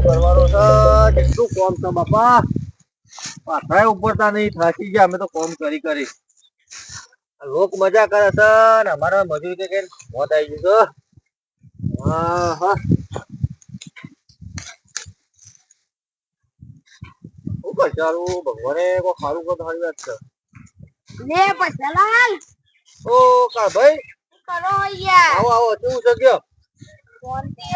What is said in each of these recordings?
કરવાનો છે કેટલું કોમ છે બાપા પાછા ઉપરતા નહીં થાકી ગયા અમે તો કોમ કરી લોક મજા કરે છે ને અમારા મજૂરી કે મોત આવી ગયું છે હા શું કરચારું ભગવાને કોઈ સારું કર સારી વાત છે લે પછલાલ ઓ કા ભાઈ કરો યાર આવો આવો કેવું છે કયો શાંતિ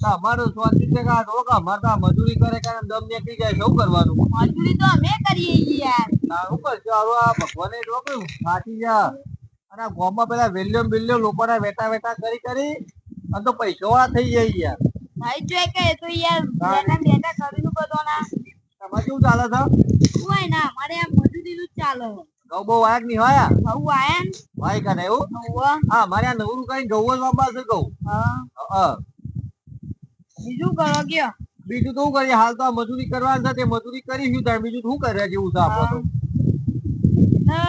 અમારું સ્વાતિ છે કે તો કે અમારે તો મજૂરી કરે કે દમ નીકળી જાય શું કરવાનું મજૂરી તો અમે કરીએ યાર શું કરશો હવે આ ભગવાને રોક્યું થાકી ગયા અને ગામમાં પેલા વેલ્યમ લોકોને વેટા વેટા કરી અને તો પૈસા વાળા થઈ જાય યાર ભાઈ જો કે તો યાર બેટા કરીને બધો ના તમારે કેવું ચાલે છે હોય ના અમારે આ મજૂરી નું જ ચાલે ઘઉં બહુ વાયક નહીં હોય ઘઉં આયા ને ભાઈ કાને એવું હા મારે આ નવરું કઈ ઘઉં જ વાપા છે ઘઉં હા બીજું કરો કયો બીજું તો શું કરીએ હાલ તો મજૂરી કરવાની છે તે મજૂરી કરીશું તાર બીજું શું કરે જેવું છે આપણે તો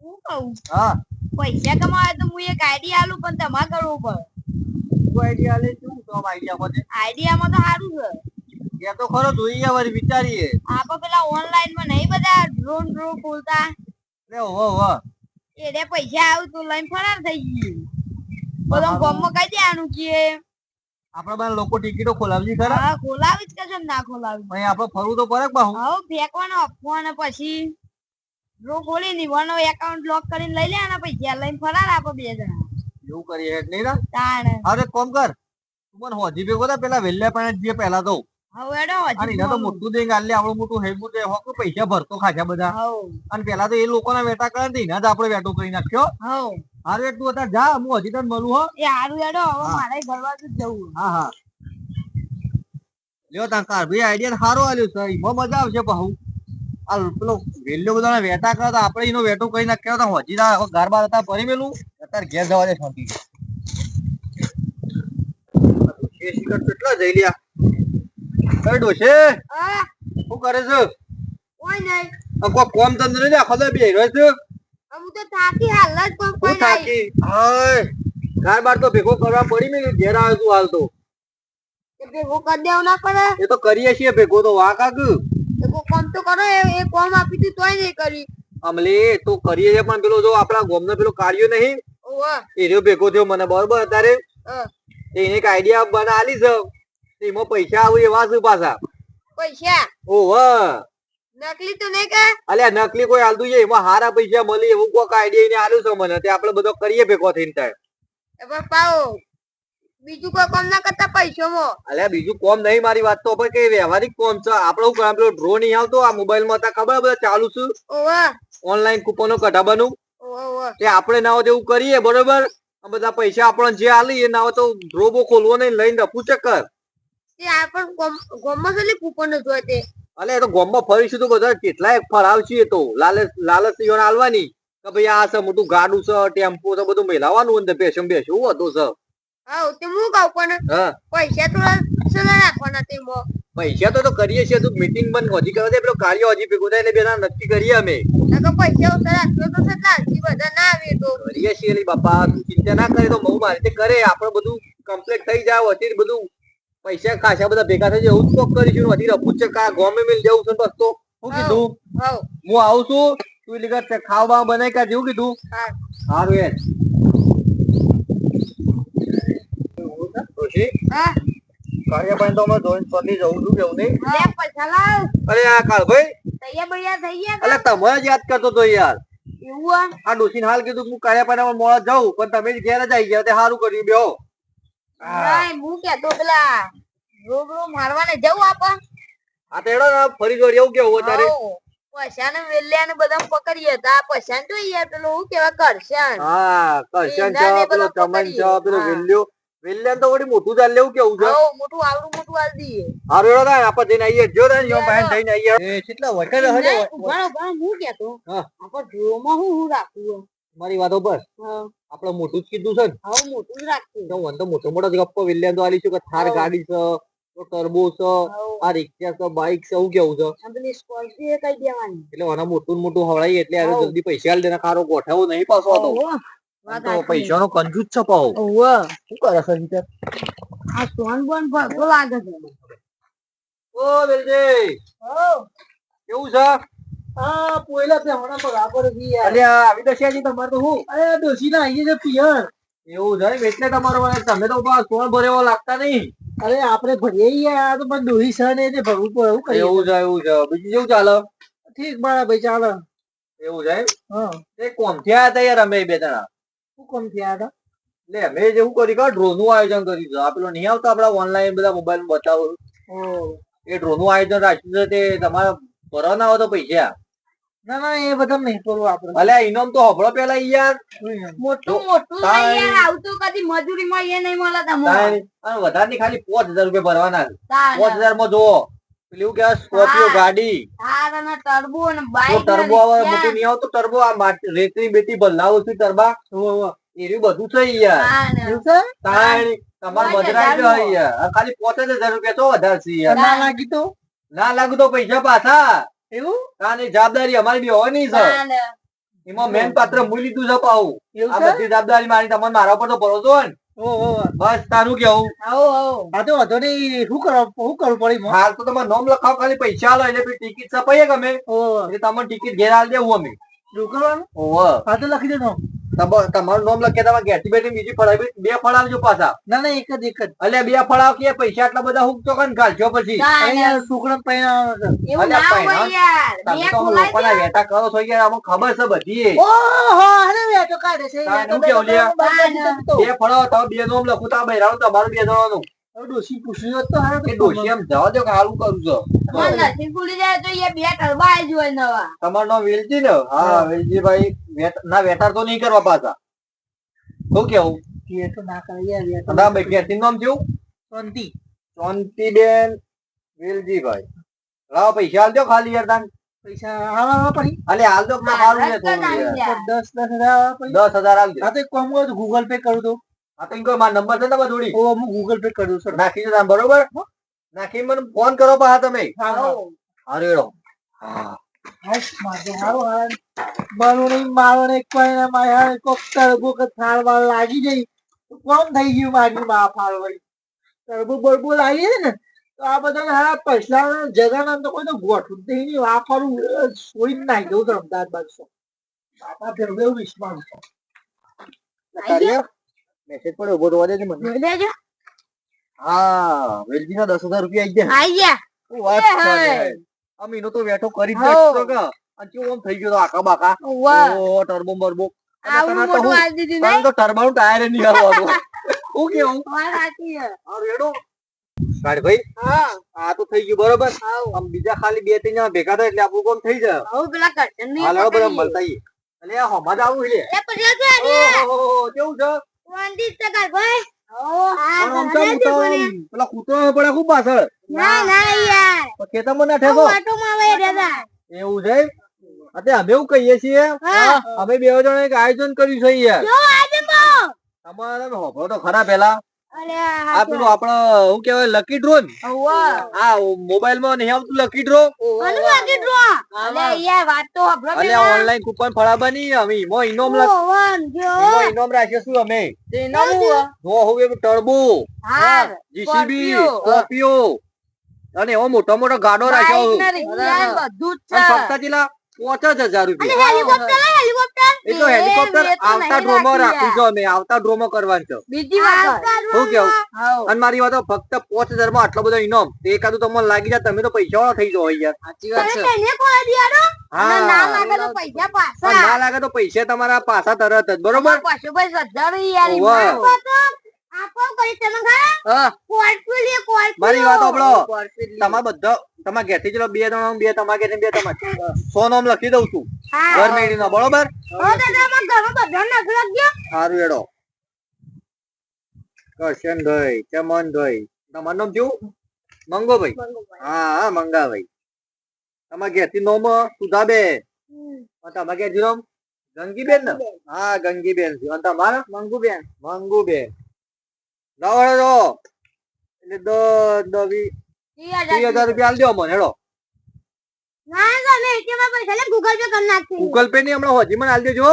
હું કહું હા પૈસા કમાવે તો હું એક આઈડિયા આલું પણ તમારે કરવું પડે શું આઈડિયા લે શું તો આઈડિયા મને આઈડિયામાં તો સારું છે એ તો ખરો જોઈએ વળી વિચારીએ આપણે પેલા ઓનલાઈન માં નહીં બધા ડ્રોન બોલતા લે ઓહો એને પૈસા આવું તો લઈને ફરાર થઈ ગયું બધા ગામમાં કહી દેવાનું કે આપડે બધા લોકો ટિકિટો ખોલાવજી ખરા હા ખોલાવી જ કે ના ખોલાવી ભાઈ આપડે ફરવું તો પડે બાહુ હવે ફેંકવાનો આપવાનો પછી ડ્રો ખોલી નીવાનો એકાઉન્ટ લોક કરીને લઈ લેવાના પૈસા લઈને ફરાર આપો બે જણા એવું કરીએ હેડ નહીં ના તાણ અરે કોમ કર તું મને હોજી ભેગો થા પેલા વેલ્યા પાણે જે પહેલા તો હવે એડો અને એને તો મોટું દે ગાલે આપણું મોટું હેગું દે હોક પૈસા ભરતો ખાજા બધા અને પેલા તો એ લોકોના વેટા કરે ને એના જ આપણે વેટો કરી નાખ્યો હારું એટલું અત્યારે જા હું હજી તને મળું હો એ હારું એડો હવે મારે ઘરવા જ જવું હા લ્યો તા કાર ભાઈ આઈડિયા સારો આલ્યો છે એમાં મજા આવશે બહુ આ પેલો વેલ્યો બધા વેટા કરે તો આપણે એનો વેટો કરી નાખ્યો તો હજી ગાર બાર હતા ફરી મેલું અત્યારે ઘેર જવા દે શાંતિ કેટલા જઈ લ્યા કઈ ડોશે શું કરે છે કોઈ નહીં કોઈ કોમ તંત્ર ને આખો બે રહ્યો છે હું તો થાકી હાલ જ કોમ કોઈ થાકી હાય ગાર બાર તો ભેગો કરવા પડી મેં ઘેર આવ્યો તું હાલ તો ભેગો કરી દેવું ના પડે એ તો કરીએ છીએ ભેગો તો વાહ કાક કોમ તો કરો એ કોમ આપી તું તોય નહીં કરી અમલી તો કરીએ છીએ પણ પેલો જો આપણા ગામનો પેલો કાર્યો નહીં એ રહ્યો ભેગો થયો મને બરોબર અત્યારે એને એક આઈડિયા બના આલી છે એમાં પૈસા આવે એવા છે પાછા પૈસા ઓહો નકલી તો નહીં કે અલ્યા નકલી કોઈ હાલતું છે એમાં હારા પૈસા મળી એવું કોઈક આઈડિયા એને આલ્યું છે મને તે આપણે બધો કરીએ ભેગો થઈને થાય પાઓ બીજું કોઈ કામ ના કરતા પૈસામાં અલ્યા બીજું કોમ નહીં મારી વાત તો કે વ્યવહારિક કોમ છે આપણે શું કામ પેલો ડ્રો નહીં આવતો આ મોબાઈલ માં હતા ખબર બધા ચાલુ છે ઓનલાઈન કૂપનો કઢાવવાનું તે આપણે ના હોય એવું કરીએ બરોબર બધા પૈસા આપણને જે આલી એ ના હોય તો ડ્રો બો ખોલવો નહીં લઈને રફુ ચક્કર અલે એ તો ગોમમાં ફરીશું તો બધા કેટલાય ફરાવશે તો લાલચ આલવાની કે ભાઈ આ છે મોટું ગાડું છે ટેમ્પો છે બધું મેલાવાનું અંદર બેસમ બેસું હતું છે પૈસા તો કરીએ છીએ તું મીટિંગ બંધ હજી કરવા દે પેલો કાર્ય હજી ભેગું થાય એટલે બેના નક્કી કરીએ અમે કરીએ છીએ બાપા તું ચિંતા ના કરે તો બહુ મારી રીતે કરે આપડે બધું કમ્પ્લીટ થઈ જાય હજી બધું પૈસા ખાસા બધા ભેગા થઈ જાય એવું જ કોક કરીશું હજી રફુ છે કા ગોમે મિલ જવું છે બસ તો શું કીધું હું આવું છું તું લીધા ખાવા બનાવી કાઢ એવું કીધું સારું યાર કાર્ય ભાઈ તો અમે જોઈન કરી જવું છું કેવું નહીં અરે આ કાળ ભાઈ અલે તમે જ યાદ કરતો તો યાર આ ડોસીને હાલ કીધું હું કાર્ય ભાઈ મોડા જાઉં પણ તમે જ ઘેર જ આવી ગયા તે સારું કર્યું બેહો મારવાને જવું આપણ આ તેડો ફરી જોડ એવું કેવું અત્યારે પૈસા ને વેલ્યા ને બધા પકડીએ તો આ પૈસા તો યાર પેલો હું કેવા કરશન હા કરશન છે પેલો ચમન છે પેલો વેલ્યા તો વળી મોટું ચાલ લેવું કેવું છે મોટું આવડું મોટું આલ દઈએ હારું એડો થાય આપણે જઈને આવીએ જો ને યો બહેન જઈને આવીએ એ કેટલા વખત હજે હું કેતો આપણે ડ્રોમાં હું રાખવું મારી વાતો પર આપણે મોટું જ કીધું છે ને હા મોટું જ રાખવું તો વન તો મોટો મોટો ગપ્પો વેલ્યા તો આલી છે કે થાર ગાડી છે તો ટર્બો છે આ રિક્ષા છે બાઇક છે એવું કેવું છે પેલી સ્કોર્પિયો કઈ દેવાની એટલે આના મોટું મોટું હવડાઈ એટલે આ જલ્દી પૈસા આલ દેના ખારો ગોઠવો નહીં પાછો તો પૈસા નો કંજૂસ છે પાહો શું કરે છે આ સોન બોન ભરતો લાગે છે. ઓ વેલજી કેવું છે? આ પોયલા છે હમણાં બરાબર બી યાર. અલ્યા આવી તો છે તમારે તો હું અરે ડોશી ના આવીએ છે પિયર. એવું છે એમ? એટલે તમારો તમે તો સોન ભરેવા લાગતા નહીં. અરે આપણે ભરીએ યાર, આ તો પણ ડોહી છે ને એટલે ભરવું પડે. એવું કરીએ. એવું છે બીજું કેવું ચાલે? ઠીક મારા ભાઈ ચાલે. એવું છે એમ? હા. તે કોમ થયા હતા યાર અમે બે જણા. શું કામ થયા હતા? એટલે અમે જેવું કરી કે ડ્રો નું આયોજન કર્યું છે. આ પેલો નહીં આવતો આપડા ઓનલાઈન બધા મોબાઈલ બતાવો એ ડ્રો નું આયોજન રાખ્યું છે. તે તમારે ભરવા ના હોય તો પૈસા. ના ના એ બધા નહીં કરવું આપણે. અલ્યા ઇનામ તો હભળો પેલા યાર. મોટું મોટું લઈ યાર, આવતું કદી મજૂરીમાં એ નહીં મળે તમને. વધારે ની ખાલી 5000 રૂપિયા ભરવાના છે. તાર 5000 માં જોવો પેલું કે સ્કોર્પિયો ગાડી તાર અને ટર્બો અને તો બાઈક ટર્બો આવે મોટી નહીં આવતું ટર્બો આ રેતી બેટી ભલાવો છું ટર્બા એવી બધું છે યાર. એવું છે? તાણી તમારે મજરાઈ છે યાર. આ ખાલી 5000 રૂપિયા તો વધારે છે યાર. ના લાગી તો ના લાગુ તો પૈસા પાછા. એવું? તાની જવાબદારી અમારી બી હોવાની છે. એમાં મેન પાત્ર મુઈ લીધું છે પાવું. એવું આ છે? બધી જવાબદારી મારી તમારે મારા ઉપર તો ભરોસો હોય ને. ઓહો. બસ તારું કેવું? આવો આવો આ તો વાંધો નહીં. શું કરવું પડી મને? હાલ તો તમારે નોમ લખાવ ખાલી પૈસા આલો એટલે પછી ટિકિટ છપાઈએ કે અમે ઓહો. એટલે તમને ટિકિટ ઘેર આલી દેવું અમે. શું કરવાનું? ઓહો હા તો લખી દેનો. તમારું નામ લખે તમારે ઘેરથી બેઠી બીજી ફળાવી બે ફળાવજો પાછા. ના ના એક જ એક જ. અલ્યા બે ફળાવ કે પૈસા આટલા બધા હું તો કન કાઢજો પછી. અહીંયા છોકરા પૈણા એવું ના હોય યાર, તમે બે તો ખોલાઈ લોકોના વેટા કરો છો યાર અમને ખબર છે બધી. ઓહો અરે વેટો કાઢે છે. તારે વેટો હું કેવું લ્યા? તો બે ફળાવ તમે બે નામ લખું તો આ બૈરાનું તમારું બે જણાનું. ડોશી પૂછ્યું હોત તો હારું કે તો ડોશી એમ જવા દો કે હારું કરું છો. મને નથી ભૂલી જાય તો એ બે ટરબા આવી જોઈએ નવા. તમારું નામ વેલજી ને? હા વેલજી ભાઈ ના વેટાર તો નહીં કરવા પાછા. શું કેવું? વેટો ના કરે યાર વેટો. તમારા ભાઈ ઘેરથી નામ થયું? શાંતિ. શાંતિબેન વેલજીભાઈ. લાવો પૈસા હાલ દો ખાલી યાર તાન. પૈસા આવા પડી. અલે હાલ દો કે સારું છે થોડું યાર. 10,000 પડી. 10,000 હાલ દે. હા તો એક કામ કરો તો ગૂગલ પે કરું તો. હા તો ઇનકો મારો નંબર છે ને તમારો જોડી. ઓ હું ગૂગલ પે કરું છું. નાખી દો તમે બરોબર. નાખી મને ફોન કરો પાછા તમે. હા હા. હારું હેડો. હા હાશ મારે હારું હારું. મારું નહીં મારો ને કોઈ ના મારે કોક તરબો કે થાળ વાળ લાગી જઈ તો કોમ થઈ ગયું મારી માં ફાળ વળી. તરબો બરબો લાગી છે ને તો આ બધા હારા પૈસા જગાના તો કોઈ તો ગોઠવું જ નહીં. આ ફાળું છોડીને નાખી દઉં તો અમદાવાદ બાજુ. બાપા ફેરવે એવું વિશ્વાસ છે. કાર્ય મેસેજ પડ્યો ઉભો થવા દેજો મને. જોઈ લેજો. હા વેલજી ના 10,000 રૂપિયા આવી ગયા. આઈ ગયા. શું વાત છે? આમ એનો તો વેઠો કરી જ નાખ્યો કે અને કેવું આમ થઈ ગયો તો આખા બાકા. વાહ. ઓ ટર્બો બરબો. આવડું મોટું આલી દીધું તને નહીં. તો ટર્બાનું ટાયર નહીં આવવાનું. હું કેવું? વાત સાચી છે. હારું હેડો. કાઢ ભાઈ હા. આ તો થઈ ગયું બરોબર. હાઉ. આમ બીજા ખાલી 2-3 જણા ભેગા થાય એટલે આપણું કામ થઈ જાય. હવે પેલા કરશન ની હાલ હવે બધા મળતા આવીએ. એટલે આ હોમાં જ આવું છે. એ પછી તો આની ઓહો કેવું છે? વાંધી છે કર ભાઈ. પણ આમ તો હું તો પેલા કૂતરો પડે ખૂબ પાછળ. ના ના યાર. તો ખેતરમાં ના ઠેકો. વાટો માં આવે દાદા. એવું છે? અત્યારે અમે એવું કહીએ છીએ હા. અમે બે જણા એક આયોજન કર્યું છે યાર. જો આજે મો. તમારે તમે હોભળો તો ખરા પેલા. અરે આ પેલું આપડે શું કહેવાય લકી ડ્રો ને? ઓવા. આ મોબાઈલ માં નહીં આવતું લકી ડ્રો? અનુ લાગી ડ્રો. અલે યાર વાત તો હબરો અલે ઓનલાઈન કૂપન ફળાવવાની અમે ઈમો ઇનામ ઓવન જો. ઈમો ઇનામ રાખીશું અમે. ઇનામ હું. જો હવે ટર્બો હાર. જીસીબી સ્કોર્પિયો અને એવો મોટો મોટો ગાડો રાખ્યો બધું જ અને છે. ફક્ત જેટલા 5000 રૂપિયા. Helicopter helicopter. એ તો હેલિકોપ્ટર મેં તો આવતા નહીં ડ્રોમાં રાખી રાખી છે અમે આવતા ડ્રોમાં કરવાનું છે. બીજી વાત શું કેવું? હાઉ. અને મારી વાત ફક્ત 5000 માં આટલો બધો ઇનામ તો એકાદું તમને લાગી જાય તમે તો પૈસા વાળા થઈ જાઓ યાર. સાચી તમે કઈને કોણ દિયાડો? અને હા. ના લાગે તો પૈસા અને પાછા. ના લાગે તો પૈસા તમારા પાછા તરત જ બરોબર. પાછું ભાઈ સદ્ધર યાર ઓવા. ઈમાં. આપો કરી તમે ખરા? હા કોર્પોલિયો કોર્પોલિયો. મારી વાત સાંભળો. તમારે બધા તમારા ઘેરથી ચલો 2 જણા 2 તમારા ઘેરથી 2 તમારે 100 નામ લખી દઉં છું હા. ઘર મેળીનો બરોબર. ઓ દાદા માં ઘરમાં બધા નાખ લાગ્યો. સારું હેડો. કરશનભાઈ ચમનભાઈ તમારું નામ શું? મંગોભાઈ. હા હા મંગાભાઈ. તમારા ઘેરથી નોમ સુધાબેન. અને તમારા ઘેરથી નોમ ગંગીબેન ને? હા ગંગીબેન છે. અને તમારા? મંગુબેન. મંગુબેન. લાવો હેડો. એટલે 30,000 રૂપિયા આલી દો મને હેડો. ના તમે ATM માં પૈસા લે ગૂગલ પે કરી નાખશે ગૂગલ પે ની હમણાં હોજી મને આલ દેજો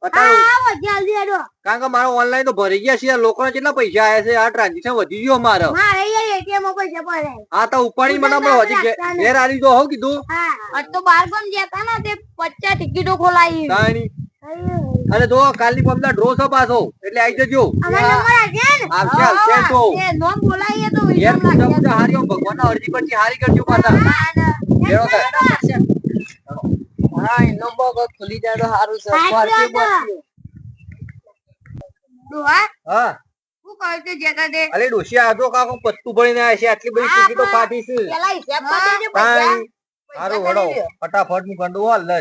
અત્યારે હા જલ્દી આડો કારણ કે મારો ઓનલાઈન તો ભરી ગયા છે લોકોને કેટલા પૈસા આયા છે આ ટ્રાન્ઝેક્શન વધી ગયું અમારે મારે યાર ATM માં પૈસા પડે આ તો ઉપાડી મને હમણાં હજી ઘેર આલી દો હો કીધું હા આજ તો બાર ગામ જતા ને તે 50 ટિકિટો ખોલાઈ તાણી અને જો કાલની પમદા ડ્રો છે પાછો એટલે આવી જજો અમાર નંબર આવશે ને આવશે આવશે તો એ નોમ બોલાઈએ તો ઘેર વિલમ પૂજા લાગે પૂજા હારી આમ ભગવાનના અરજી પરથી હારી કરજો પાછા લેવો તાર. હા એનો બગ ખુલી જાય તો સારું છે પાર્ટી બોર્ટી દોહા હા હું કહું છું જતા દે અલે ડોશી આજો કાકો પત્તું ભરીને આવ્યા છે આટલી બધી ટિકિટો કાઢી છે પેલા હિસાબ કરી દેજે પૈસા તાણી હારું વડો ફટાફટ નું ગંડું હાલ જ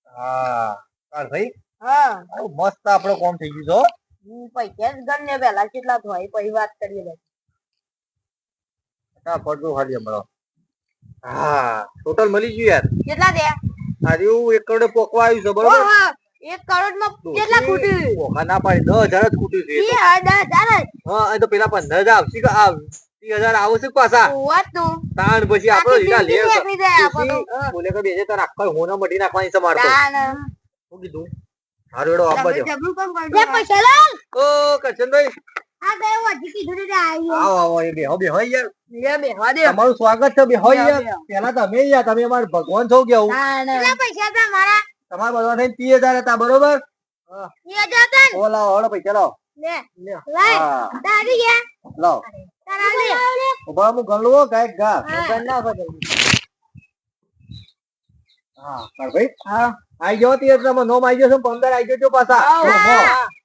હા તાર ભાઈ હા આવું મસ્ત આપણો કોમ થઈ ગયું છો પૈસા જ ગણ ને પેલા કેટલા થાય પછી વાત કરીએ ફટાફટ નું હાલી હમણાં હા ટોટલ મળી ગયું યાર કેટલા દે હાર્યું 1 કરોડ પોકવા આવ્યું છે બરોબર ઓહો 1 કરોડ માં કેટલા ખૂટી પોકા ના પાડી 10,000 જ ખૂટ્યું છે એ તો. 10,000 હા એ તો પેલા 15,000 આવશે કે 30,000 આવશે કે પાછા હોત તું તાણ પછી આપણો આખી હીરા જિંદગી લેવ છે. નીકળી જાય આપણો. ડોશી, બોલે કે બેજે તાર આખા હોના મઢી નાખવાની છે મારતો દાન શું કીધું હારું એડો આપવા દો જબરું કામ કરજો લે પૈસા લે ઓ કરશનભાઈ આ ગયો હજી કીધું ને આવી આવો આવો એ બેહો બેહો યાર લે બેહવા દે તમારું સ્વાગત છે બેહો બેહો, યાર બેહો. પેલા તમે યાર તમે અમારા ભગવાન છો કેવું કેટલા પૈસા હતા મારા તમારા બધા થઈને 30,000 હતા બરોબર 30,000 હતા ને ઓ લાવો હળો પૈસા લાવો લે લે લાય હા તારી ગયા લાવો તારા લે ઉભા હું ગણ લઉં ગાયક ગા ગણ નાખો જલ્દી. હા તાર ભાઈ હા આઈ ગયો તી એટલે નો આઈ ગયો છે 15 આઈ ગયો પાછા ઓહો.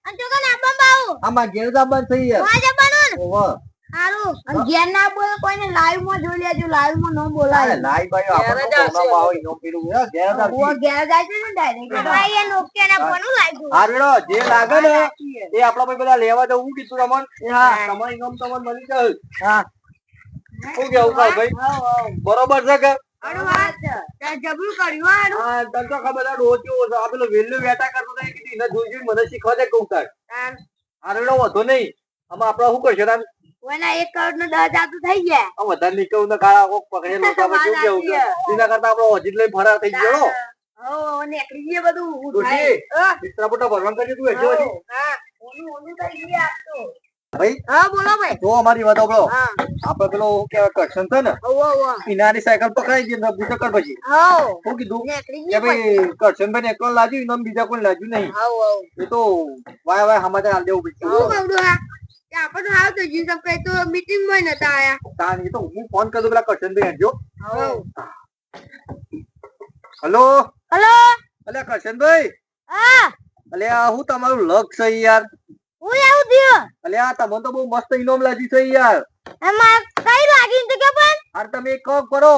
અને તો કને આપવા બાઉ આમાં ઘેર જાબાન થઈ યાર વાજ આપવાનું ને ઓહો હારું અને ઘેર ના બોલે કોઈને લાઈવ માં જોઈ લેજો લાઈવ માં ન બોલાય લાઈ ભાઈ આપણે ઘેર જ તો કોના ભાવ ઈનો પેલું હે ઘેર જ ઓ ઘેર જાય છે ને ડાયરેક્ટ ભાઈ એ નોકે ના કોનું લાગ્યું હારડો જે લાગે ને એ આપડા ભાઈ બધા લેવા જવું કીધું રમણ હા તમારી નામ તમને મળી જાય હા શું કેવું કાલ ભાઈ બરોબર છે કે અરે વાત તે જબરું કર્યું હારું હા તને તો ખબર છે રોચ્યો છે આ પેલો વેલ્યુ વેટા કરતો તો એ કીધું એને જોઈ જોઈને મને શીખવા દે કહું તાર હારડો વધો નહીં આમાં આપણે શું કરશે તાર કોઈના 1 કરોડ નો 10,000 તો થઈ ગયા આ વધારે નીકળું ને કાળા કોક પકડેલો તો આપણે શું કેવું છે એના કરતા આપણો હજી લઈ ફરાર થઈ ગયો હો નીકળી ગયું બધું ડોશી બિસ્તરા પોતા ભરવાનું કરજે તું હજી હજી હા ઓનું થઈ ગયા આપ તો ભાઈ હા બોલો ભાઈ જો અમારી વાત સાંભળો હા આપણે પેલો શું કહેવાય કરશન છે ને ઓ ઇનાની સાયકલ પકડાઈ ગઈ ને બુટો કર પછી હો શું કીધું નીકળી કે ગયું ભાઈ કરશનભાઈ ને એકલો લાગ્યું ઇનામ બીજા કોઈ લાગ્યું નહીં હો એ તો વાય વાય સમાચાર આલ દેવું હું પડશે કહું હા કે આપણે હાવ તો જી સબ તો મીટિંગ માં નતા આયા તાન એ તો હું ફોન કરી દઉં પેલા કરશનભાઈ હટજો હો હલો હેલો અલ્યા કરશનભાઈ હા અલ્યા હું તમારું લક છે યાર હું આવું થયું અલ્યા તમને તો બહુ મસ્ત ઇનામ લાગ્યું છે યાર એમાં કઈ લાગી તો કે પણ હાર તમે એક કામ કરો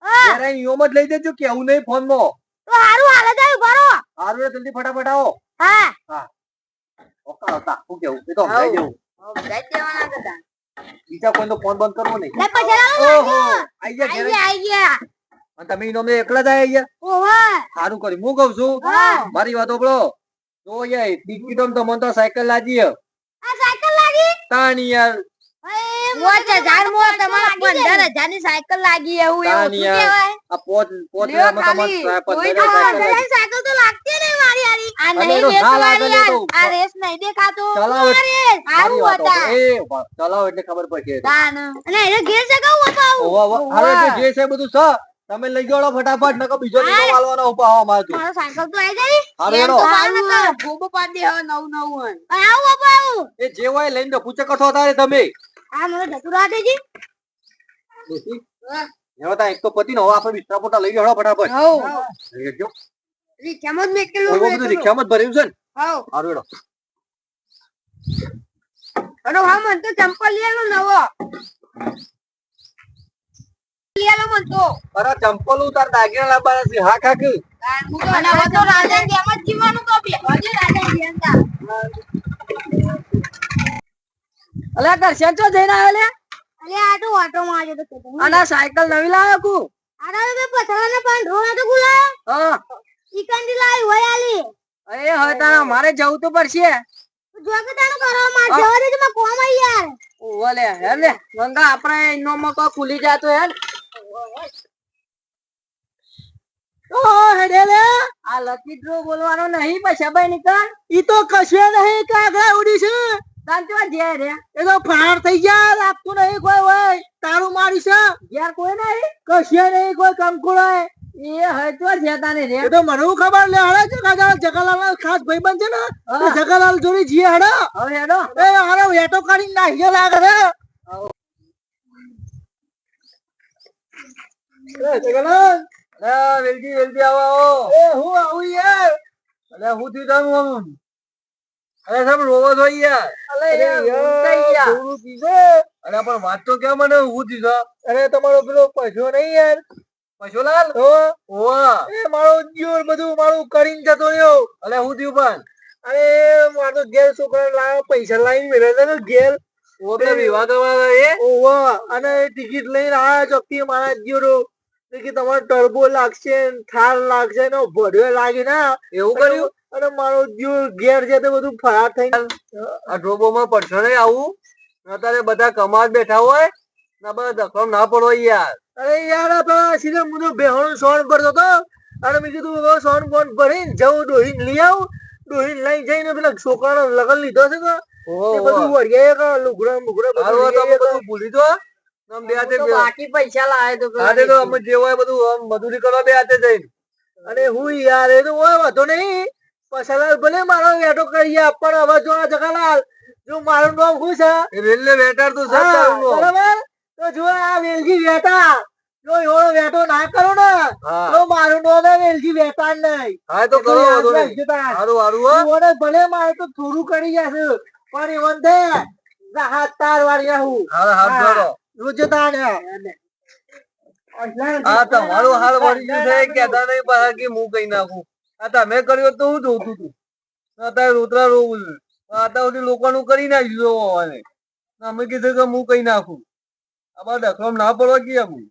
હા ત્યારે ઇનામ જ લઈ જજો કેવું નહીં ફોન માં તો હારું હાલે જાય બરો હારું રે જલ્દી ફટાફટ આવો હા ઓકા હતા શું કેવું એ તો સમજાઈ દેવું ગાઈ દેવાના હતા બીજા કોઈ ફોન બંધ કરવો નહીં લે પૈસા લાવો ઓહો આઈ ગયા ઘેરે. આઈ ગયા અને તમે ઇનામ એકલા જ આયા યાર ઓહો સારું કર્યું હું કઉ છું હા મારી વાતો બોલો તો યાર ટિકિટો તો મને તો સાયકલ લાગી હે. આ સાયકલ લાગી તાણી યાર 5000 માં તમારા 15,000 ની સાયકલ લાગી એવું એવું તાણી શું યાર કહેવાય આ પોત પોત લ્યો માં ખાલી. તમારે આ 15,000 સાયકલ લાગી. 15,000 સાયકલ તો લાગતી નહીં મારી હારી આ અરે નહીં એનો રેસ ના લાગે વાળી લે યાર. તો. આ રેસ નહીં દેખાતો ચલાવો. આ રેસ મારી આવું વાતો હતા એ ઉભા. ચલાવો એટલે ખબર પડશે તાન અને એને ઘેર જગાવું અપાવું ઓવા ઓવા. હવે તો જે છે બધું છે તમે લઈ ગયો ફટાફટ નકો બીજો નિયમ આલવાનો ઉપાડો અમારે તો મારો સાયકલ તો આવી જાય હારું હેડો. સારું ગોબો પાડી દે હવે નવું નવું આવું અપાવું એ જે હોય લઈને પૂછે કઠો તારે તમે આ મને ધતુરા દેજી ડોશી, હેડો તા એક તો પતિ ને હવે આપણે બિસ્તરા પોતા લઈ ગયો ફટાફટ હવ લઈ જજો. રિક્ષામાં જ મેકેલું ઓવો બધું રિક્ષામાં જ ભર્યું છે ને હવ હારું હેડો. અરે હા મને તો ચંપલ લેલો નવો લેલો મન તો અરે ચંપલ ઉતાર દાગીના લાવવાના છે હા કાક અને હવે તો રાજા ગેમ જ જીવવાનું તો બે હજુ રાજા ગેમ તા અલે કરશન ચો જઈને આવ્યો લે અરે આ તો ઓટો માં આજે તો કેતો અને આ સાયકલ નવી લાવ્યો કુ આડા બે પથરાને પણ ઢોળા તો ગુલા હા ઈકંડી લાઈ વયાલી અરે હવે તારા મારે જવું તો પડશે જો કે તાનું કરો માં જવા દેજો માં કોમ આઈ યાર ઓલે હે લે ગંગા આપણે ઇનોમાં કો ખુલી જાતો હે તો હેડે લે આ લકી ડ્રો બોલવાનો નહીં પૈસા ભાઈ નીકળ ઈ તો કશે નહીં કાગડા ઉડી છે તાન તો જે રે એ તો ફાર થઈ ગયા લાગતું નહીં કોઈ હોય તારું મારી છે ઘેર કોઈ નહીં કશે નહીં કોઈ કંકુડાય એ હચો છે તાને રે એ તો મને હું ખબર લે હડે જગાલાલ ખાસ ભાઈબંધ છે ને હા. એ જગાલાલ જોડે જીએ હડે હવે હેડો એ હારો વેટો કાઢી નાખ્યો લાગે રે એ જગાલાલ અરે વેલજી વેલજી આવો આવો એ હું આવું યાર અરે હું થયું આમ અરે સાહેબ રોવો છો યાર અલે યાર ઊંઘાઈ ગયા. થોડું પીધે. અરે પણ વાત તો કેમ મને હું થયું અરે તમારો પેલો પૈસો નહીં યાર પશુલાલ તો ઓવા એ મારો જીવન બધું મારું કરીને જતો રહ્યો અરે હું થયું પણ અરે મારો તો ઘેર છોકરા લાવ્યો પૈસા લાવીને મેળવ્યો તો ઘેર ઓ પેલા વિવાહ કરવા એ ઓવા અને ટિકિટ લઈને આયા ચોકથી મારા જીવડો કે તમારે ટર્બો લાગશે ને થાર લાગશે ને ભડ્યો લાગે ના એવું કર્યું અને મારો જીવ ઘેર છે તો બધું ફરાર થઈને આ ડ્રોબોમાં પડશો નહીં આવું અત્યારે બધા કમાવા જ બેઠા હોય ના બધા ધક્કમ ના પડો યાર અરે યાર આ પેલા સીધા હું તો બેહણું સોન ભરતો હતો અને મેં કીધું હવે સોન બોન ભરીને જવું ડોહીને લઈ આવું ડોહીને લઈ જઈને પેલા છોકરાનો લગન લીધો છે તો એ બધું વળગ્યા કે લુગડા મુગડા બધું હારું વળગ્યા તમે કે. બધું ભૂલી દો તમે બે હાથે તો બાકી પૈસા લાવે તો પેલા હાથે તો અમે જે હોય બધું આમ મજૂરી કરવા બે હાથે જઈને અને હું યાર એ તો હોય વાંધો નહીં પછાલાલ ભલે મારો વેટો કરી આપ પણ હવે જો આ જગાલાલ જો મારું નામ શું છે એ રેલવે વેટાડતું છે હા, તારું નામ. બરાબર તો જો આ વેલજી વેટા જો એવો વેટો ના કરો ને હા તો મારું નામ હે વેલજી વેટા નહીં હા તો કરો યાદ વાંધો નહીં. રાખજો તાર. હારું હારું હો એવોને ભલે મારે તો થોડું કરી જશે પણ એવોને દે રાહત તાર વાળી આવું હારું હારું કરો રોજ તાર આ તમારું હાલ વળી ગયું છે કહેતા નહીં પાછા કે હું કઈ નાખું આ તમે કર્યો તો હું જોતું હતું અત્યારે રોતરા રોવું છું અત્યાર સુધી લોકોનું કરી નાખ્યું હોવાને અમે કીધું કે હું કઈ નાખું આ બધા ડખમ ના પડવા કે હું